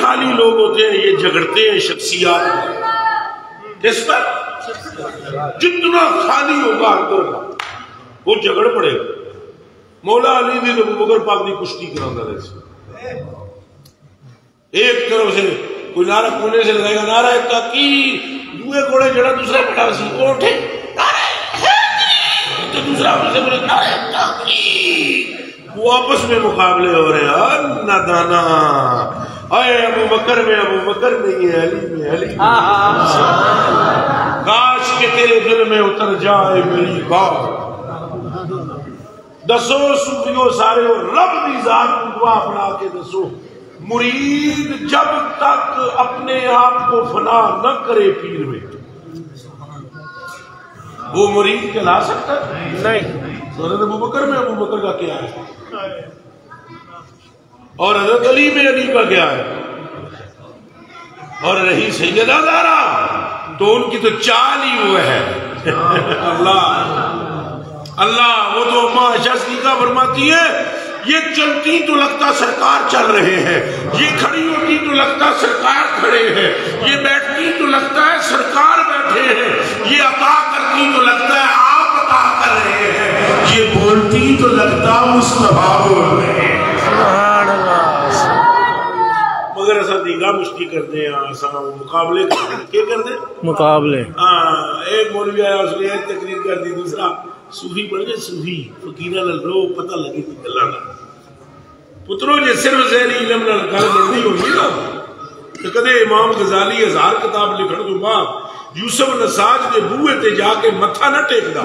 خالی لوگ ہوتے ہیں یہ جھگڑتے ہیں شخصیات کس پر؟ جتنا خالی ہوگا اندر کا وہ جھگڑ پڑے گا. مولا علی بھی ابو بکر پاک کی کشتی کرانا رہے ایک طرف سے کوئی نعرہ کونے سے لگائے گا نعرہ تحقیق دوئے کوڑے جڑا دوسرا پٹا سی کو اٹھے تو دوسرا اسے بولے نعرہ تحقیق وہ آپس میں مقابلے ہو رہے ہیں نادانا اے ابو بکر میں ابو بکر نہیں ہے علی میں علی کاش کہ تیرے دل میں اتر جائے میری بات. دسو صوفیوں سارے رب دی ذات کو دعا بنا کے دسو مرید جب تک اپنے آپ کو فنا نہ کرے پیر میں وہ مرید کہلا سکتا نہیں. حضرت ابو بکر میں ابو بکر کا کیا ہے اور حضرت علی میں علی کا کیا ہے اور رہی سیدہ زہرا تو ان کی تو چال ہی وہ ہے. اللہ وہ تو اماں عائشہ صدیقہ فرماتی ہے یہ چلتی تو لگتا سرکار چل رہے ہیں یہ کھڑی ہوتی تو لگتا سرکار کھڑے ہیں یہ بیٹھتی تو لگتا ہے سرکار بیٹھے ہیں یہ عطا کرتی تو لگتا ہے آپ عطا کر رہے ہیں یہ بولتی تو لگتا مصطفیٰ بول رہے ہیں. مگر ایسا دیگا مشتی کرتے ہیں ایسا مقابلے کرتے ہیں کیا کرتے ہیں مقابلے. ایک مولوی آیا اس نے ایک تقریر کر دی دوسرا صوفی بن گئے صوفی فقیرہ لو پتہ لگی تھی اللہ نہ پتروں یہ صرف ذہنی علم نہ گل بننی ہوگی نا کہ کدے امام غزالی 1000 کتاب لکھن تو بعد یوسف نساج کے بوئے تے جا کے متھا نہ ٹیکدا